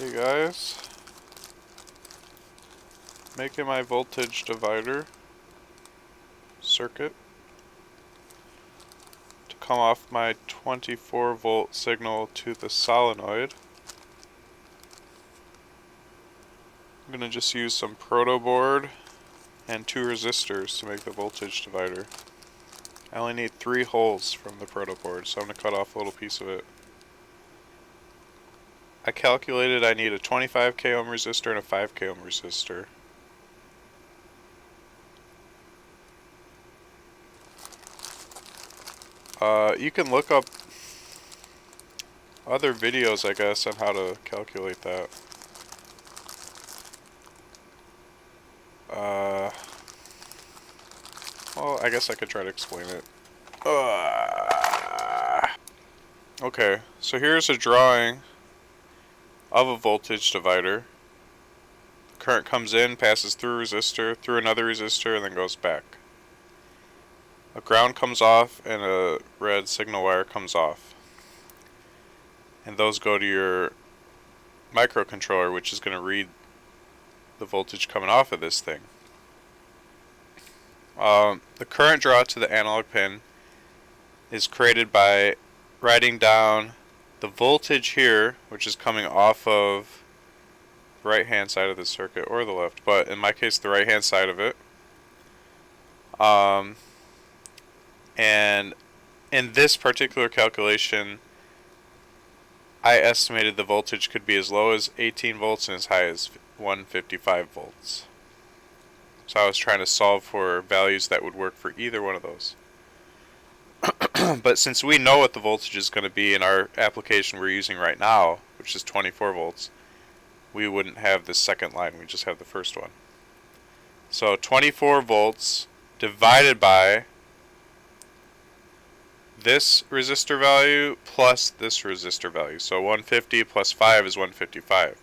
Hey guys, making my voltage divider circuit to come off my 24 volt signal to the solenoid. I'm going to just use some proto board and 2 resistors to make the voltage divider. I only need 3 holes from the proto board, so I'm going to cut off a little piece of it. I calculated I need a 25k ohm resistor and a 5k ohm resistor. You can look up other videos, I guess, on how to calculate that. Well, I guess I could try to explain it. Okay, so here's a drawing of a voltage divider. Current comes in, passes through a resistor, through another resistor, and then goes back. A ground comes off, and a red signal wire comes off. And those go to your microcontroller, which is going to read the voltage coming off of this thing. The current draw to the analog pin is created by writing down the voltage here, which is coming off of the right hand side of the circuit, or the left, but in my case the right hand side of it. And in this particular calculation, I estimated the voltage could be as low as 18 volts and as high as 155 volts. So I was trying to solve for values that would work for either one of those. But since we know what the voltage is going to be in our application we're using right now, which is 24 volts, we wouldn't have this second line, we just have the first one. So 24 volts divided by this resistor value plus this resistor value. So 150 plus 5 is 155.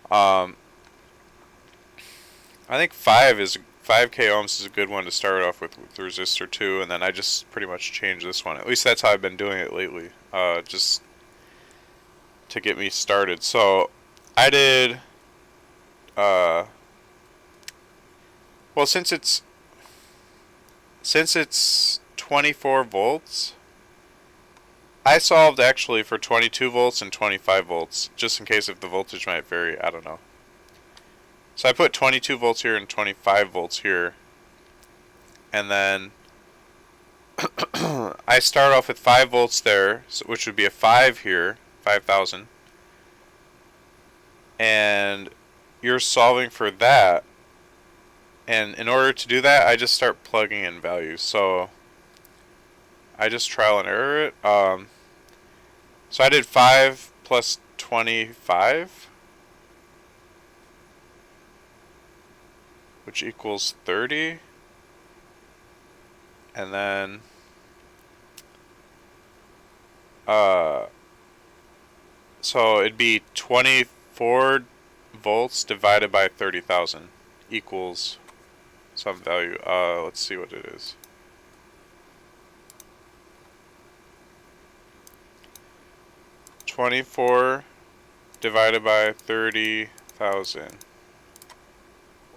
I think 5k ohms is a good one to start off with the resistor 2, and then I just pretty much changed this one. At least that's how I've been doing it lately, just to get me started. So I did, well, since it's 24 volts, I solved actually for 22 volts and 25 volts, just in case if the voltage might vary, I don't know. So I put 22 volts here and 25 volts here, and then I start off with 5 volts there, which would be a 5 here, 5,000, and you're solving for that, and in order to do that, I just start plugging in values. So I just trial and error it. So I did 5 plus 25, which equals 30, and then so it'd be 24 volts divided by 30,000 equals some value. Let's see what it is. $24 divided by 30,000.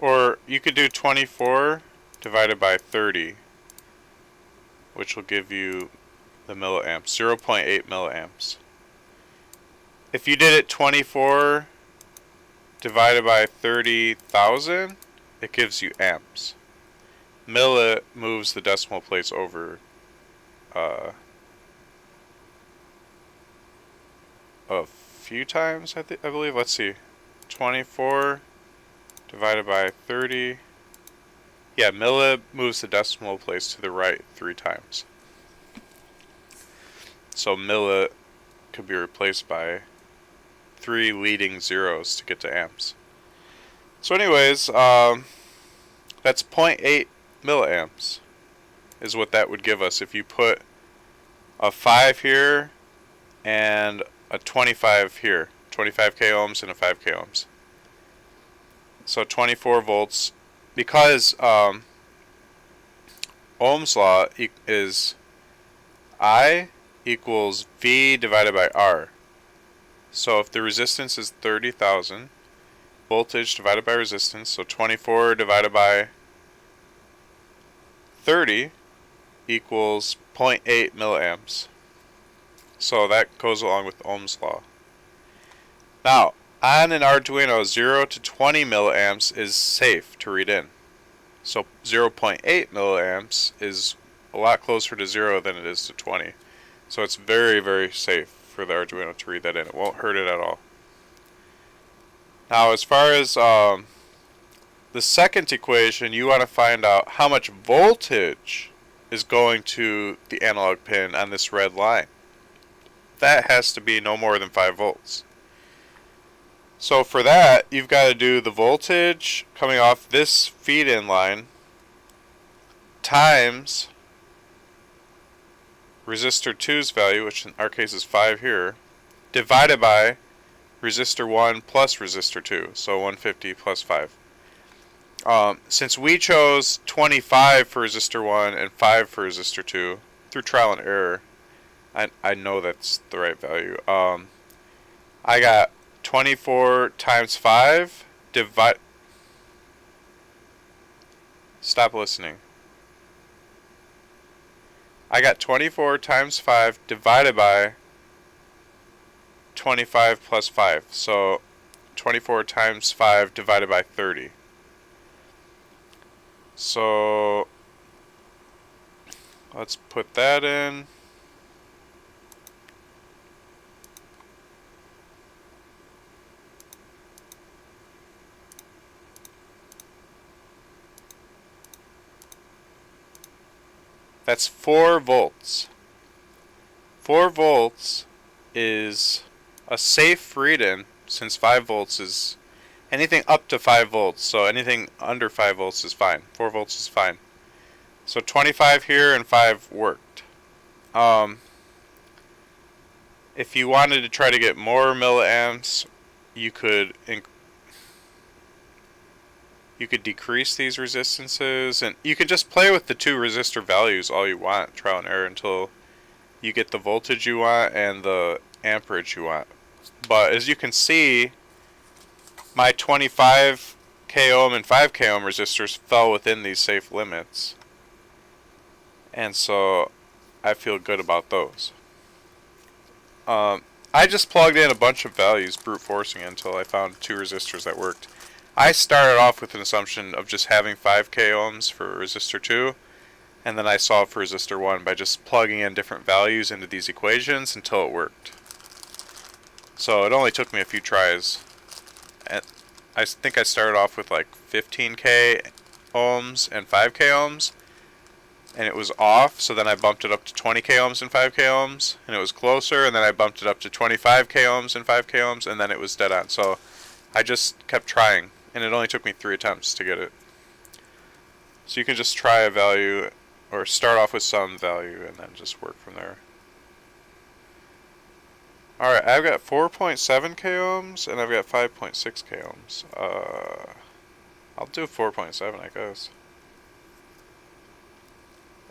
Or you could do 24 divided by 30, which will give you the milliamps, 0.8 milliamps. If you did it 24 divided by 30,000, it gives you amps. Milli moves the decimal place over a few times, I believe. Let's see. 24 divided by 30. Yeah, milli moves the decimal place to the right 3 times. So milli could be replaced by 3 leading zeros to get to amps. So anyways, that's 0.8 milliamps is what that would give us if you put a 5 here and a 25 here. 25k ohms and a 5k ohms. So 24 volts, because Ohm's law is I equals V divided by R. So if the resistance is 30,000, voltage divided by resistance, so 24 divided by 30 equals 0.8 milliamps. So that goes along with Ohm's law. Now, on an Arduino, 0 to 20 milliamps is safe to read in. So 0.8 milliamps is a lot closer to 0 than it is to 20. So it's very, very safe for the Arduino to read that in. It won't hurt it at all. Now, as far as the second equation, you want to find out how much voltage is going to the analog pin on this red line. That has to be no more than 5 volts. So for that, you've got to do the voltage coming off this feed-in line times resistor 2's value, which in our case is 5 here, divided by resistor 1 plus resistor 2, so 150 plus 5. Since we chose 25 for resistor 1 and 5 for resistor 2, through trial and error, I know that's the right value. I got 24 times 5 divide. Stop listening. I got 24 times 5 divided by 25 plus 5. So 24 times 5 divided by 30. So let's put that in. That's 4 volts. 4 volts is a safe read-in, since 5 volts is anything up to 5 volts, so anything under 5 volts is fine. 4 volts is fine. So 25 here and 5 worked. If you wanted to try to get more milliamps, you could decrease these resistances, and you can just play with the 2 resistor values all you want, trial and error, until you get the voltage you want and the amperage you want. But as you can see, my 25 k ohm and 5 k ohm resistors fell within these safe limits, and so I feel good about those. I just plugged in a bunch of values, brute forcing, until I found 2 resistors that worked. I started off with an assumption of just having 5 k ohms for resistor 2, and then I solved for resistor 1 by just plugging in different values into these equations until it worked. So it only took me a few tries. And I think I started off with like 15 k ohms and 5 k ohms, and it was off, so then I bumped it up to 20 k ohms and 5 k ohms, and it was closer, and then I bumped it up to 25 k ohms and 5 k ohms, and then it was dead on. So I just kept trying, and it only took me 3 attempts to get it. So you can just try a value, or start off with some value, and then just work from there. Alright, I've got 4.7 k ohms, and I've got 5.6 k ohms. I'll do 4.7, I guess.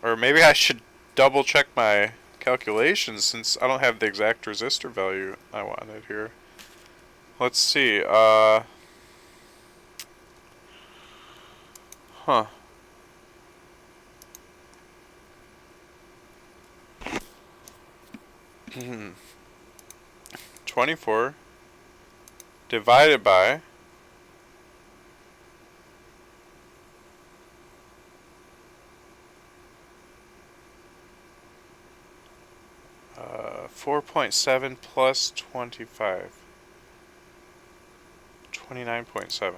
Or maybe I should double check my calculations, since I don't have the exact resistor value I wanted here. Let's see, huh. 24 divided by 4.7 plus 25. 29.7.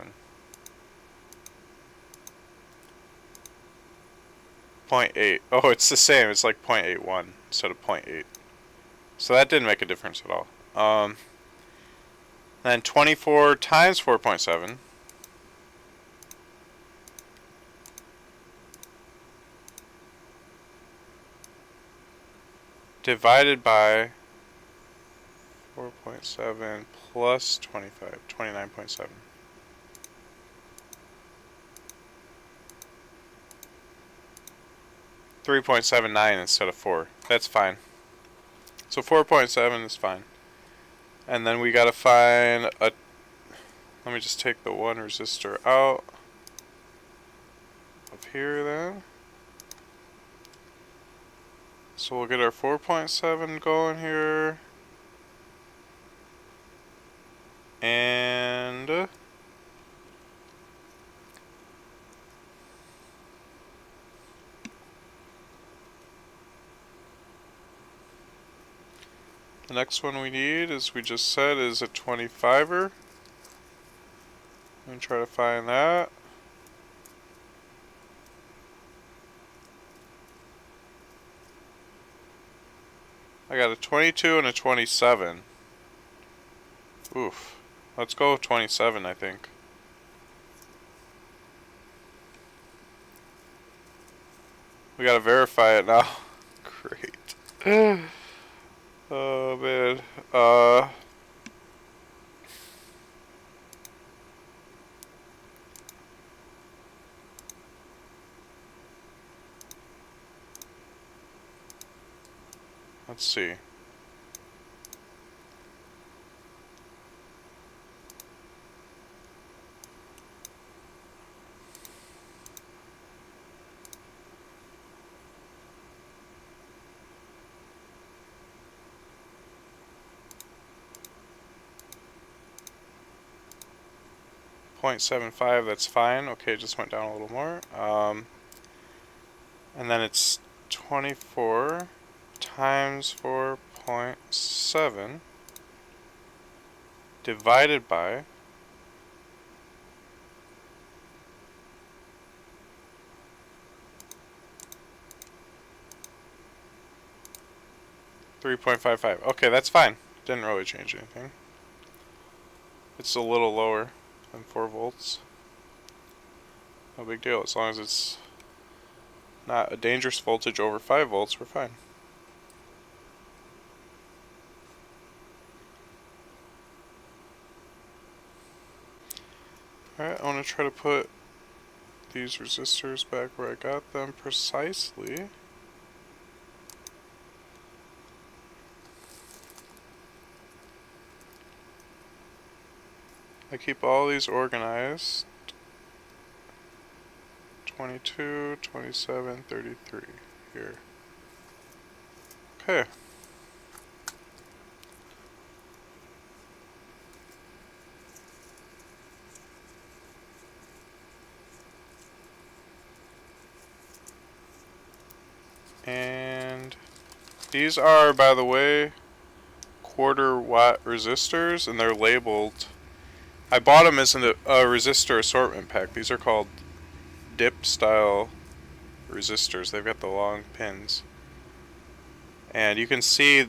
0.8. Oh, it's the same. It's like 0.81 instead of 0.8. So that didn't make a difference at all. Then 24 times 4.7. Divided by 4.7 plus 25, 29.7. $3.79 instead of 4. That's fine. So 4.7 is fine. And then we gotta find a... Let me just take the one resistor out of here then. So we'll get our 4.7 going here. And the next one we need, as we just said, is a 25er. I'm gonna try to find that. I got a 22 and a 27. Oof. Let's go with 27, I think. We gotta verify it now. Great. Oh man. Let's see. .75, that's fine. Okay, just went down a little more. And then it's 24 times 4.7 divided by 3.55. Okay, that's fine. Didn't really change anything. It's a little lower than 4 volts. No big deal. As long as it's not a dangerous voltage over 5 volts, we're fine. Alright, I want to try to put these resistors back where I got them precisely. I keep all these organized. 22, 27, 33 here. Okay. And these are, by the way, quarter-watt resistors, and they're labeled. I bought them as a resistor assortment pack. These are called dip style resistors. They've got the long pins. And you can see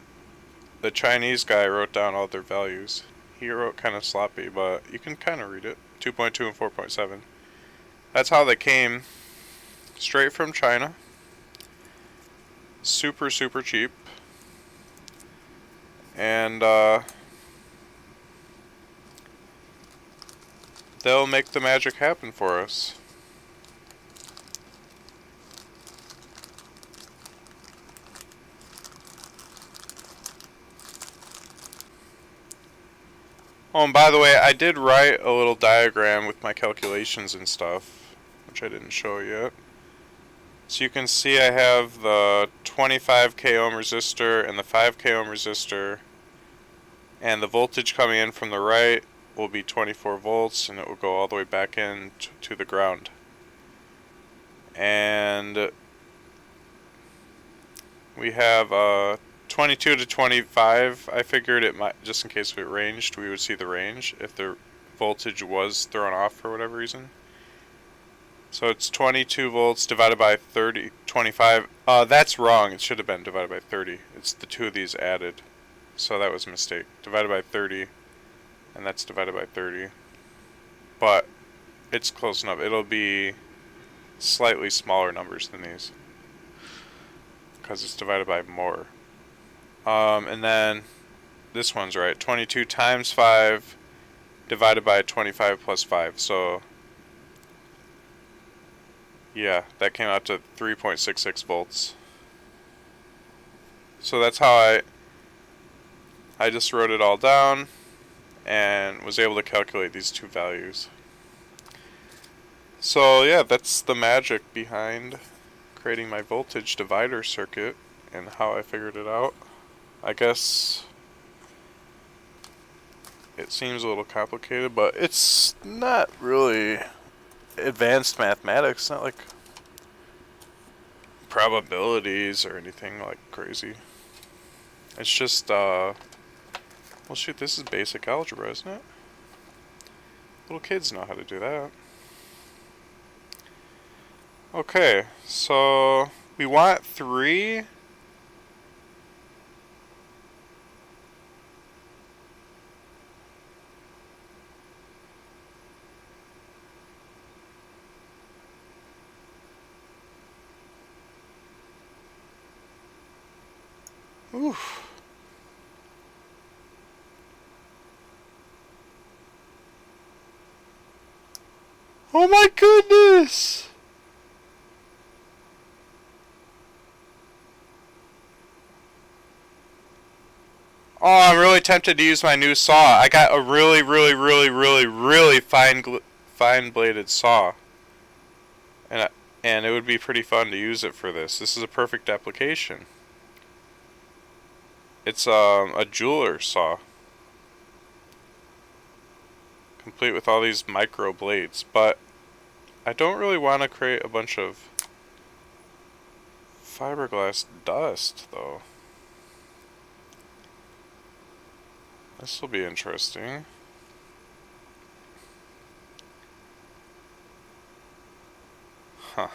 the Chinese guy wrote down all their values. He wrote kind of sloppy, but you can kind of read it. 2.2 and 4.7. That's how they came. Straight from China. Super, super cheap. And they'll make the magic happen for us. Oh, and by the way, I did write a little diagram with my calculations and stuff, which I didn't show yet. So you can see I have the 25k ohm resistor and the 5k ohm resistor, and the voltage coming in from the right will be 24 volts, and it will go all the way back in to the ground. And we have 22 to 25. I figured it might, just in case it ranged, we would see the range if the voltage was thrown off for whatever reason. So it's 22 volts divided by 25. That's wrong. It should have been divided by 30. It's the two of these added. So that was a mistake. Divided by 30. And that's divided by 30. But it's close enough. It'll be slightly smaller numbers than these, because it's divided by more. And then this one's right. 22 times 5 divided by 25 plus 5. So yeah, that came out to 3.66 volts. So that's how I just wrote it all down and was able to calculate these two values. So yeah, that's the magic behind creating my voltage divider circuit and how I figured it out. I guess it seems a little complicated, but it's not really advanced mathematics. It's not like probabilities or anything like crazy. It's just, well shoot, this is basic algebra, isn't it? Little kids know how to do that. Okay, so we want 3. Oof. Oh my goodness! Oh, I'm really tempted to use my new saw. I got a really fine bladed saw. And it would be pretty fun to use it for this. This is a perfect application. It's a jeweler saw. Complete with all these micro blades. But I don't really want to create a bunch of fiberglass dust, though. This will be interesting. Huh.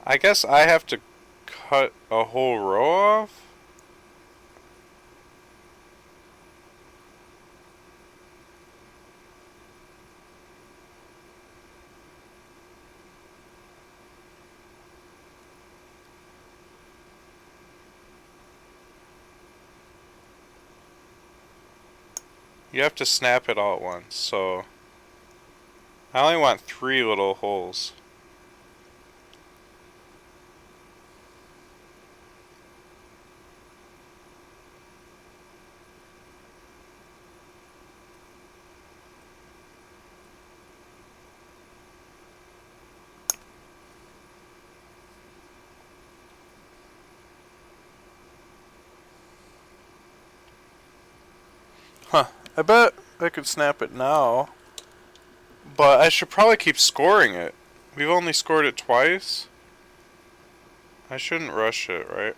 I guess I have to cut a whole row off? You have to snap it all at once, so I only want 3 little holes. Huh. I bet I could snap it now. But I should probably keep scoring it. We've only scored it twice. I shouldn't rush it, right?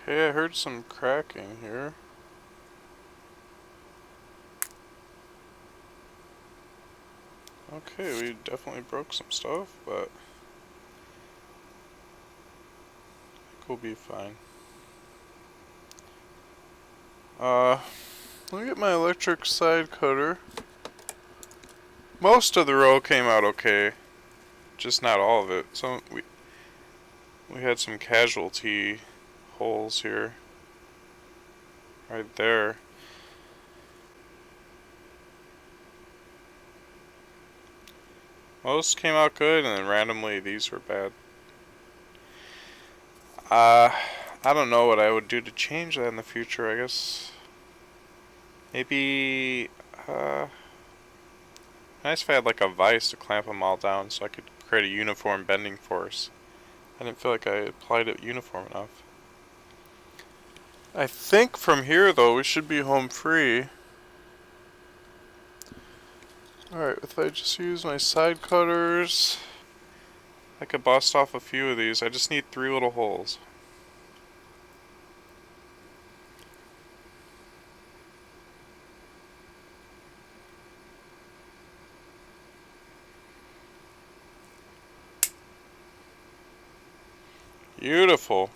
Okay, I heard some cracking here. Okay, we definitely broke some stuff, but I think we'll be fine. Let me get my electric side cutter. Most of the row came out okay, just not all of it. So we had some casualty holes here. right there. Most came out good, and then randomly these were bad. I don't know what I would do to change that in the future. I guess maybe nice if I had like a vise to clamp them all down so I could create a uniform bending force. I didn't feel like I applied it uniform enough. I think from here though we should be home free. Alright, if I just use my side cutters, I could bust off a few of these. I just need 3 little holes. Beautiful.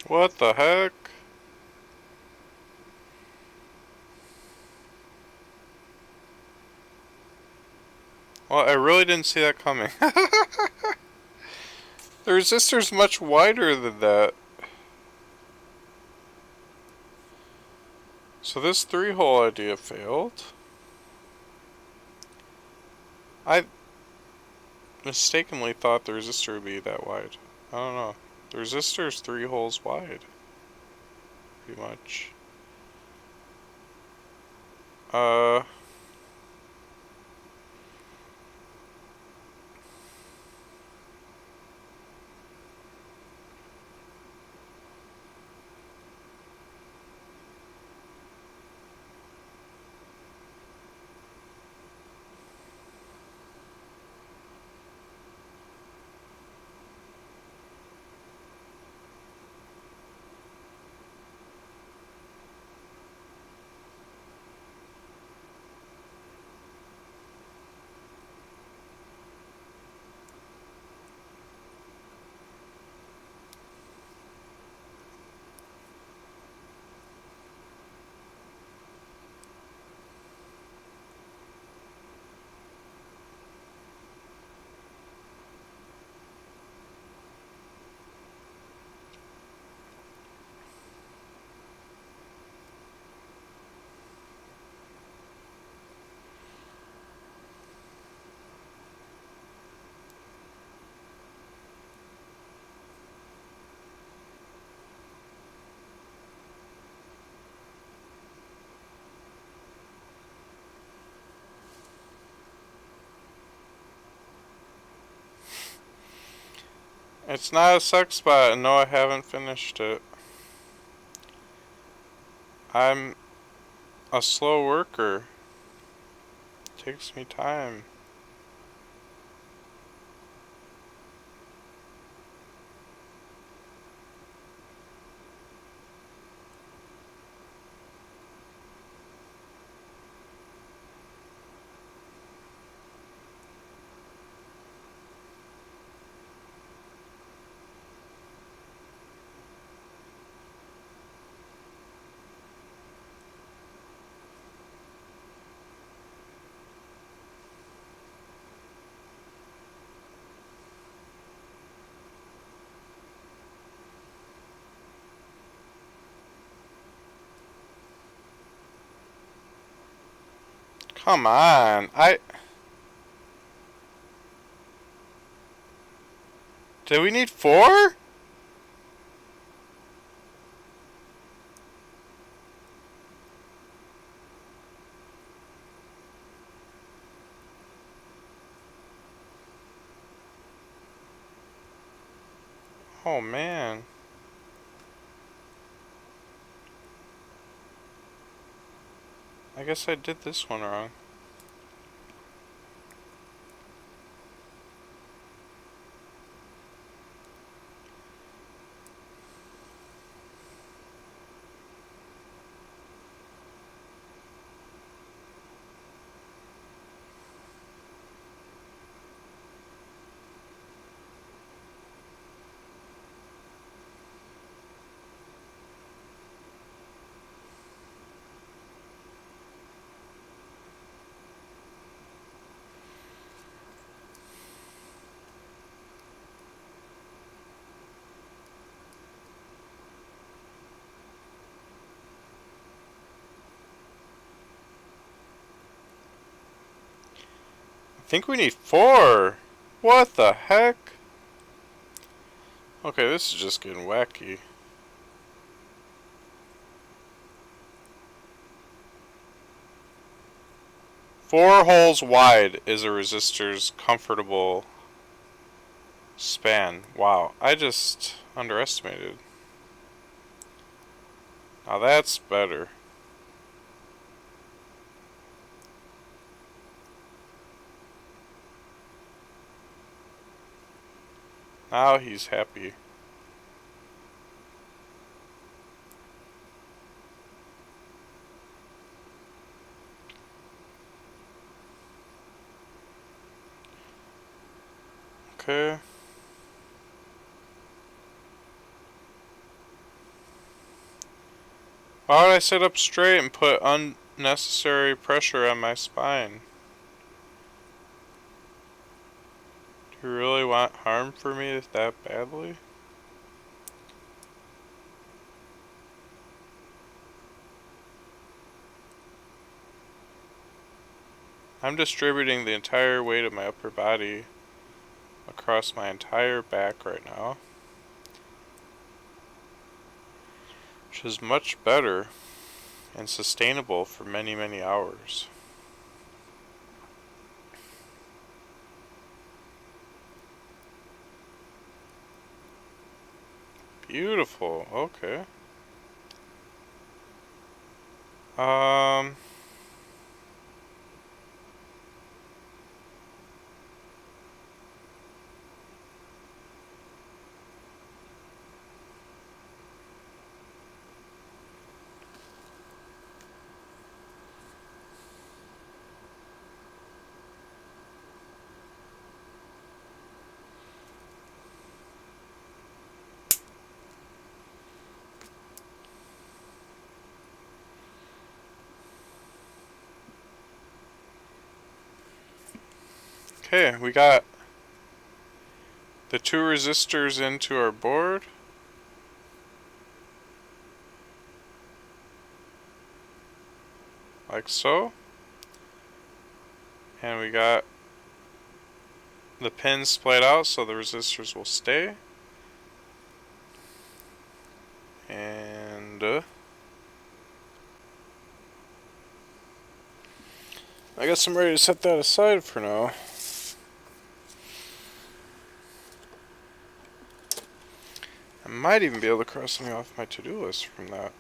What the heck? Well, I really didn't see that coming. The resistor's much wider than that. So this 3-hole idea failed. I mistakenly thought the resistor would be that wide. I don't know. The resistor's 3 holes wide. Pretty much. Uh... It's not a suck spot, and no, I haven't finished it. I'm a slow worker. It takes me time. Come on, do we need 4? Oh man. I guess I did this one wrong. I think we need 4. What the heck? Okay, this is just getting wacky. Four holes wide is a resistor's comfortable span. Wow, I just underestimated. Now that's better. Now he's happy. Okay. Why would I sit up straight and put unnecessary pressure on my spine? Do you really want harm for me that badly? I'm distributing the entire weight of my upper body across my entire back right now, which is much better and sustainable for many, many hours. Beautiful. Okay. Um. Okay, we got the 2 resistors into our board. Like so. And we got the pins splayed out so the resistors will stay. And I guess I'm ready to set that aside for now. I might even be able to cross something off my to-do list from that.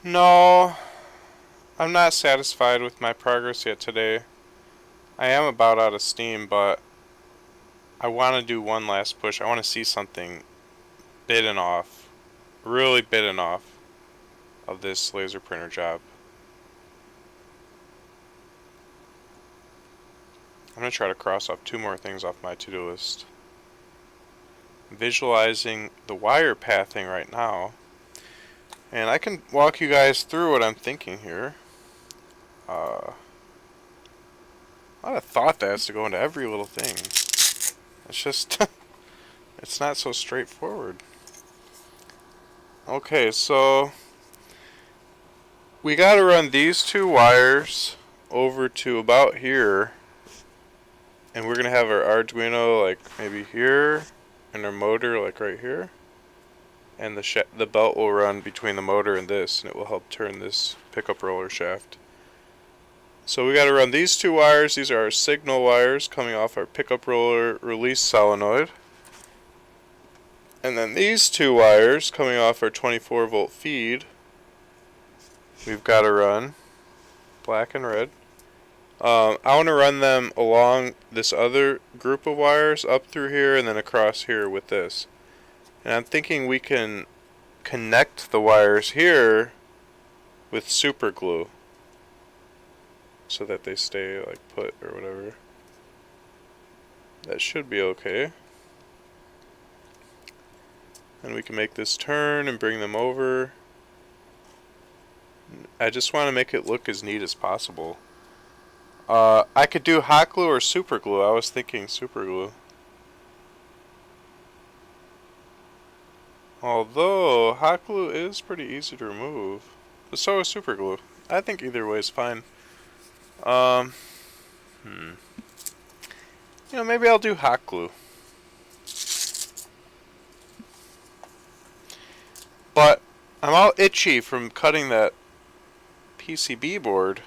No, I'm not satisfied with my progress yet today. I am about out of steam, but I want to do one last push. I want to see something bitten off, really bitten off of this laser printer job. I'm going to try to cross off 2 more things off my to-do list. I'm visualizing the wire pathing right now, and I can walk you guys through what I'm thinking here. I would have thought that has to go into every little thing. It's just, it's not so straightforward. Okay, so we got to run these 2 wires over to about here, and we're going to have our Arduino like maybe here, and our motor like right here, and the belt will run between the motor and this, and it will help turn this pickup roller shaft. So we got to run these 2 wires. These are our signal wires coming off our pickup roller release solenoid. And then these 2 wires coming off our 24 volt feed, we've got to run black and red. I want to run them along this other group of wires up through here and then across here with this. And I'm thinking we can connect the wires here with super glue so that they stay like put or whatever. That should be okay. And we can make this turn and bring them over. I just want to make it look as neat as possible. I could do hot glue or super glue. I was thinking super glue. Although hot glue is pretty easy to remove, but so is super glue. I think either way is fine. Maybe I'll do hot glue. But I'm all itchy from cutting that PCB board.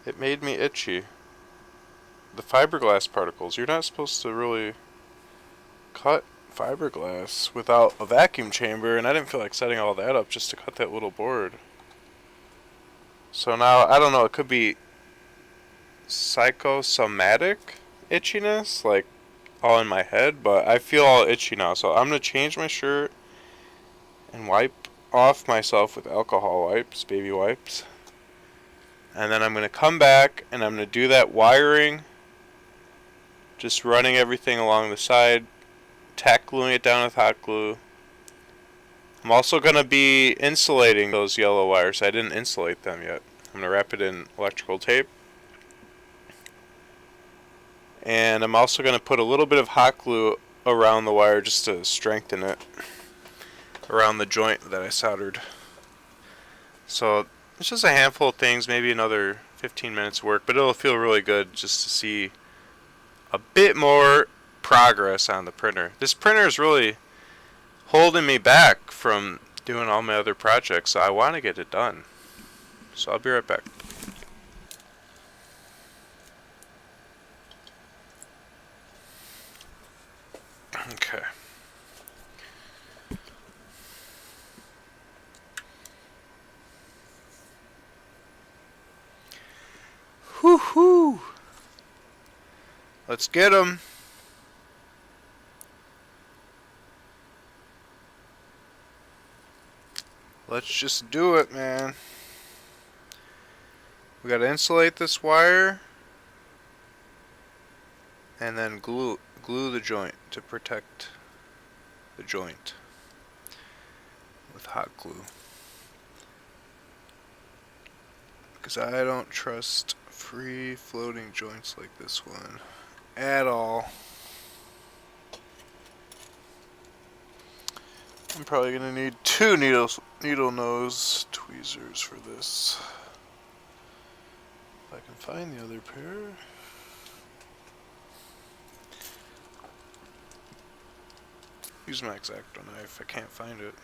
It made me itchy. The fiberglass particles. You're not supposed to really cut fiberglass without a vacuum chamber, and I didn't feel like setting all that up just to cut that little board. So now, I don't know, it could be psychosomatic itchiness, like all in my head, but I feel all itchy now. So I'm going to change my shirt and wipe off myself with alcohol wipes, baby wipes. And then I'm going to come back and I'm going to do that wiring, just running everything along the side, tack gluing it down with hot glue. I'm also going to be insulating those yellow wires. I didn't insulate them yet. I'm going to wrap it in electrical tape. And I'm also going to put a little bit of hot glue around the wire just to strengthen it. around the joint that I soldered. So it's just a handful of things, maybe another 15 minutes of work, but it'll feel really good just to see a bit more progress on the printer. This printer is really holding me back from doing all my other projects, so I want to get it done. So I'll be right back. Okay. Whoo-hoo! Let's get 'em. Let's just do it, man. We gotta insulate this wire and then glue the joint to protect the joint with hot glue. Because I don't trust free floating joints like this one at all. I'm probably gonna need 2 needle nose tweezers for this. If I can find the other pair. Use my X-Acto knife. I can't find it.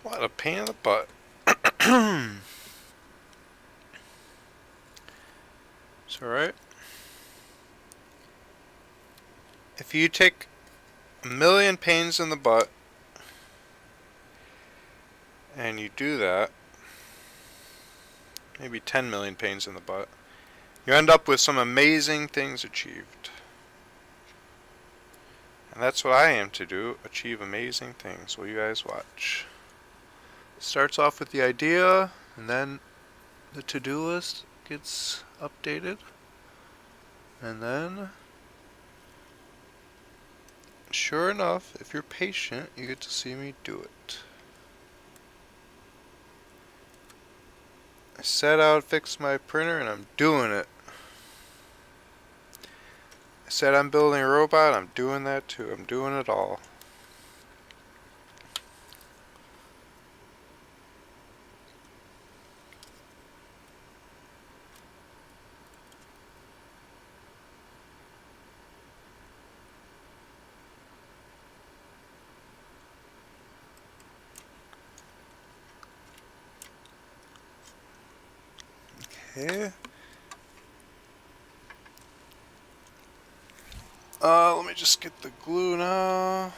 What a pain in the butt. It's alright. If you take a million pains in the butt and you do that, maybe 10 million pains in the butt, you end up with some amazing things achieved. And that's what I aim to do, achieve amazing things. Will you guys watch? Starts off with the idea, and then the to-do list gets updated, and then sure enough, if you're patient, you get to see me do it. I said I would fix my printer, and I'm doing it. I said I'm building a robot, I'm doing that too. I'm doing it all. Okay. Let me just get the glue now.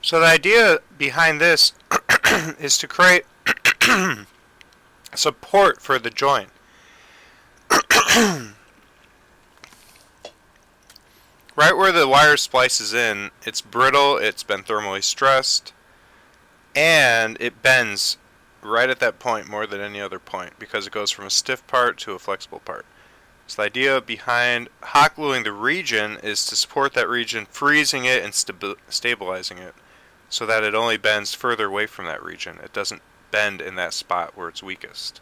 So the idea behind this is to create support for the joint. Right where the wire splices in, it's brittle, it's been thermally stressed, and it bends right at that point more than any other point because it goes from a stiff part to a flexible part. So the idea behind hot gluing the region is to support that region, freezing it and stabilizing it so that it only bends further away from that region. It doesn't bend in that spot where it's weakest.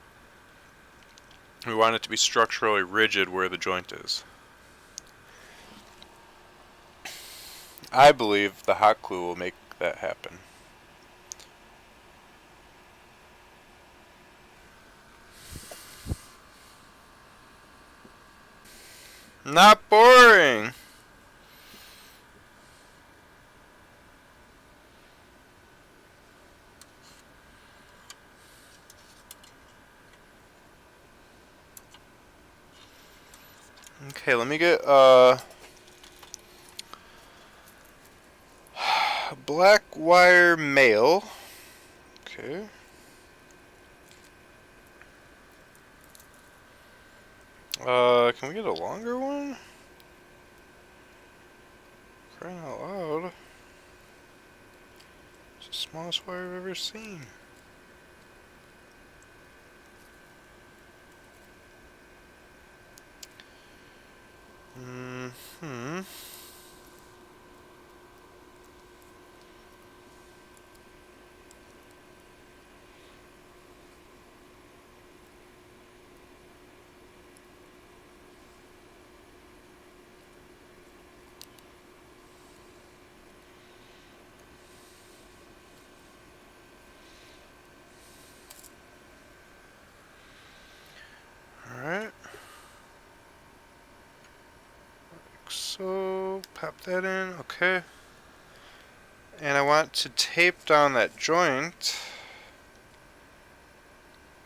We want it to be structurally rigid where the joint is. I believe the hot glue will make that happen. Not boring! Okay, let me get black wire mail. Okay. Can we get a longer one? Crying out loud. It's the smallest wire I've ever seen. Mm-hmm. Alright. So, pop that in, okay. And I want to tape down that joint.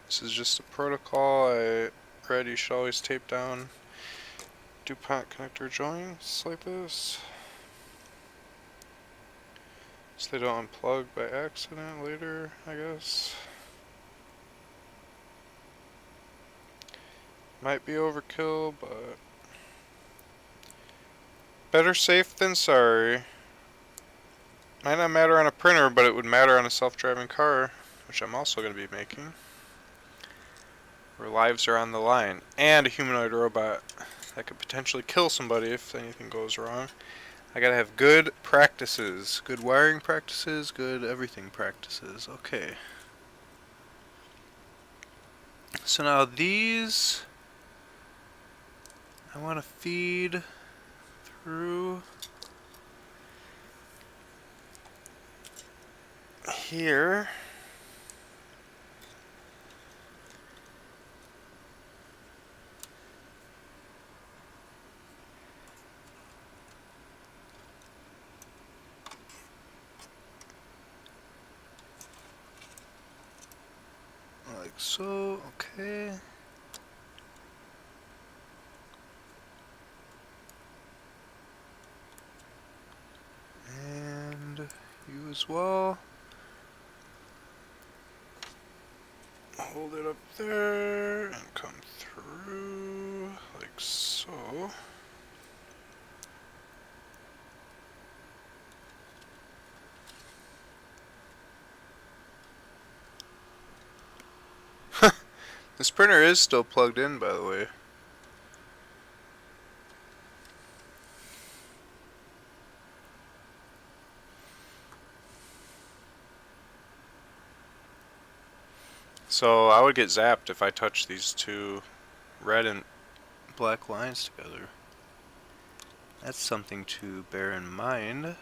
This is just a protocol I read you should always tape down DuPont connector joints like this, so they don't unplug by accident later, I guess. Might be overkill, but better safe than sorry. Might not matter on a printer, but it would matter on a self-driving car, which I'm also going to be making, where lives are on the line, and a humanoid robot that could potentially kill somebody if anything goes wrong. I gotta have good practices, good wiring practices, good everything practices. Okay. So now these, I want to feed through here. Like so, okay. And you as well. Hold it up there and come through like so. This printer is still plugged in, by the way. So I would get zapped if I touch these two red and black lines together. That's something to bear in mind.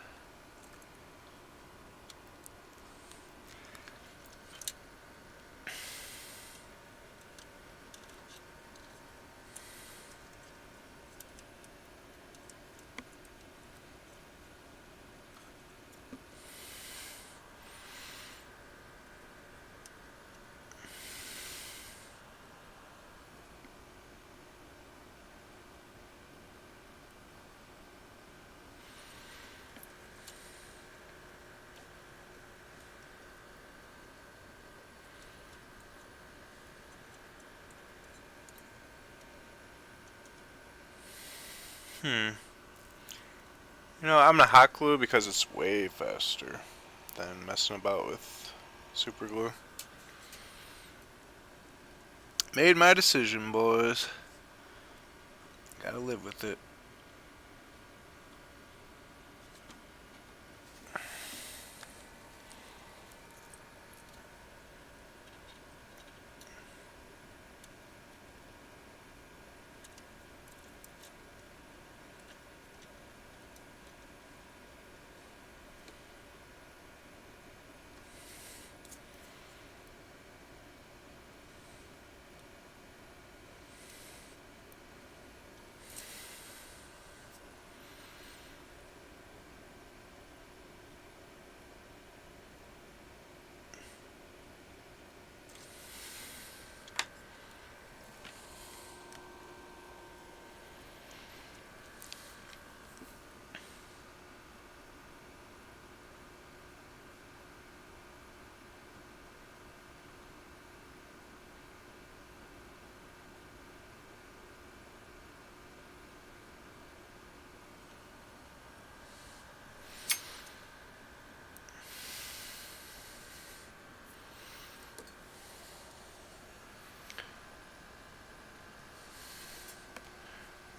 You know, I'm gonna hot glue because it's way faster than messing about with super glue. Made my decision, boys. Gotta live with it.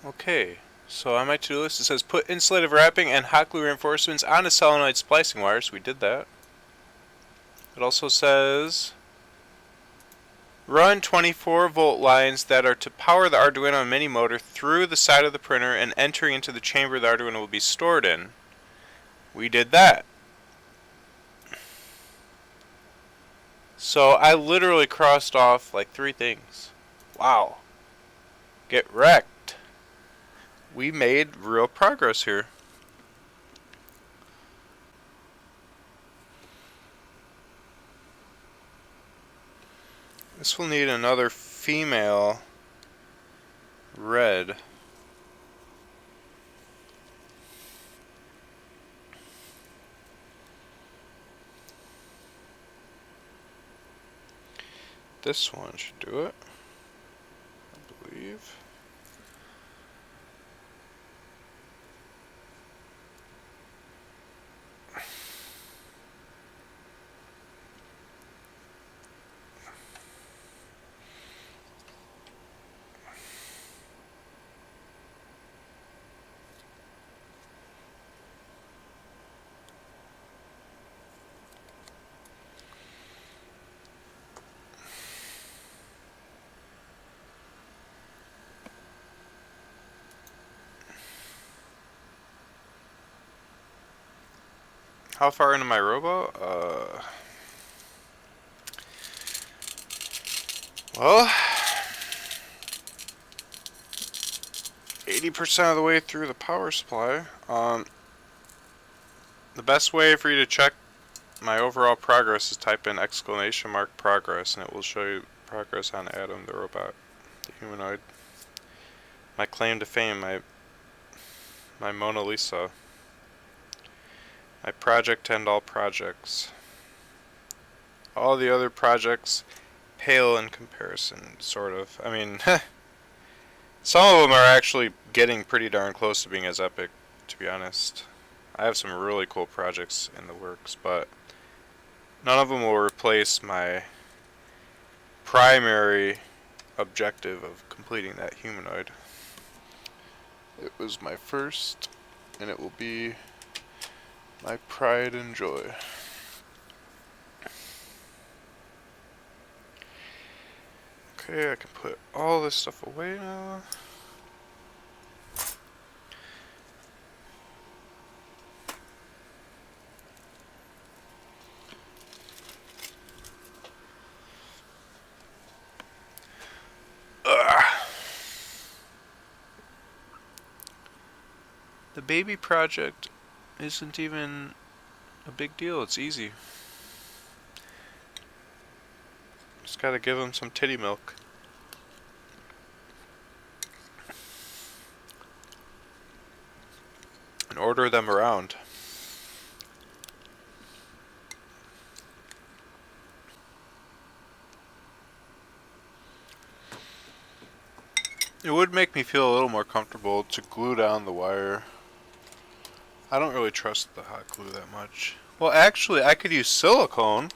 Okay, so on my to-do list it says put insulative wrapping and hot glue reinforcements on a solenoid splicing wire, so we did that. It also says run 24-volt lines that are to power the Arduino mini motor through the side of the printer and entering into the chamber the Arduino will be stored in. We did that. So I literally crossed off like 3 things. Wow. Get wrecked. We made real progress here. This will need another female red. This one should do it, I believe. How far into my robo? Well, 80% of the way through the power supply. The best way for you to check my overall progress is type in !" progress, and it will show you progress on Adam, the robot, the humanoid. My claim to fame, my Mona Lisa. My project to end all projects. All the other projects pale in comparison, sort of. I mean, some of them are actually getting pretty darn close to being as epic, to be honest. I have some really cool projects in the works, but none of them will replace my primary objective of completing that humanoid. It was my first, and it will be my pride and joy. Okay, I can put all this stuff away now. Ugh. The baby project isn't even a big deal, it's easy. Just gotta give them some titty milk. And order them around. It would make me feel a little more comfortable to glue down the wire. I don't really trust the hot glue that much. Well, actually, I could use silicone.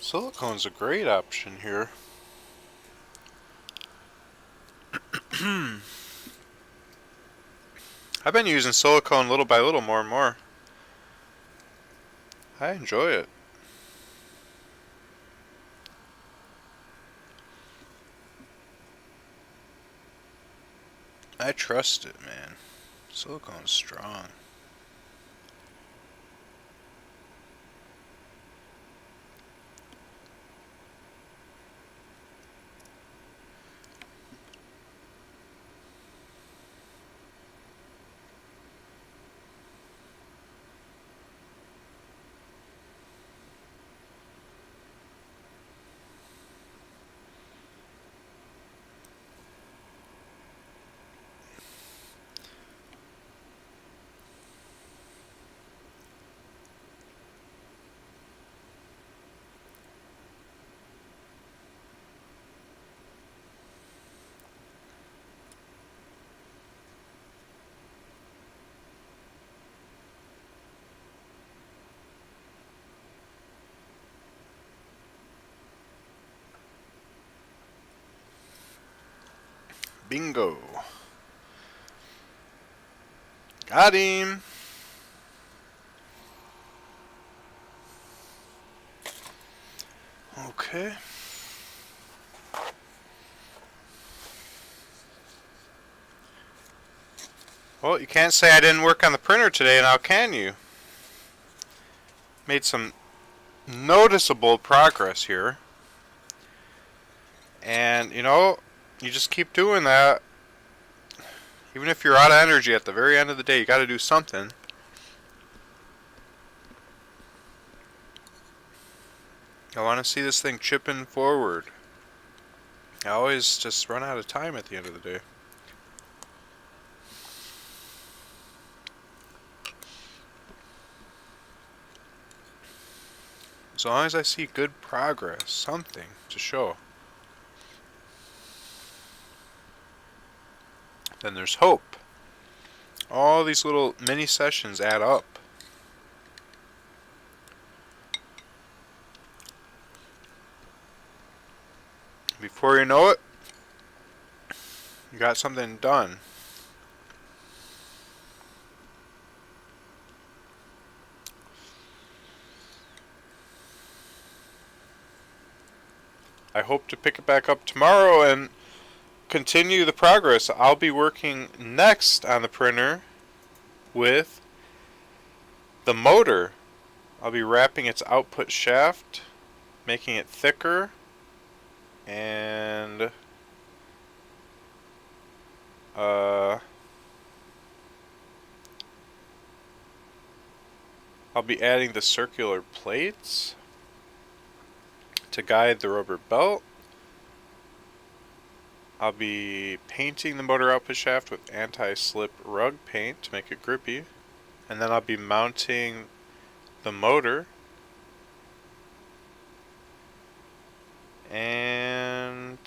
Silicone's a great option here. I've been using silicone little by little, more and more. I enjoy it. I trust it, man. Silicone's strong. Bingo. Got him. Okay. Well, you can't say I didn't work on the printer today, now can you? Made some noticeable progress here. And, you know, you just keep doing that. Even if you're out of energy at the very end of the day, you got to do something. I want to see this thing chipping forward. I always just run out of time at the end of the day. As long as I see good progress, something to show, then there's hope. All these little mini sessions add up. Before you know it, you got something done. I hope to pick it back up tomorrow and continue the progress. I'll be working next on the printer with the motor. I'll be wrapping its output shaft, making it thicker, and I'll be adding the circular plates to guide the rubber belt. I'll be painting the motor output shaft with anti-slip rug paint to make it grippy. And then I'll be mounting the motor. And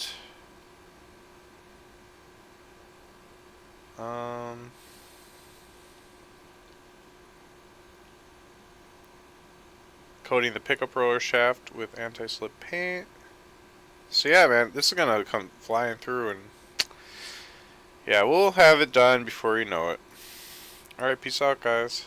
coating the pickup roller shaft with anti-slip paint. So yeah, man, this is gonna come flying through, and yeah, we'll have it done before you know it. Alright, peace out, guys.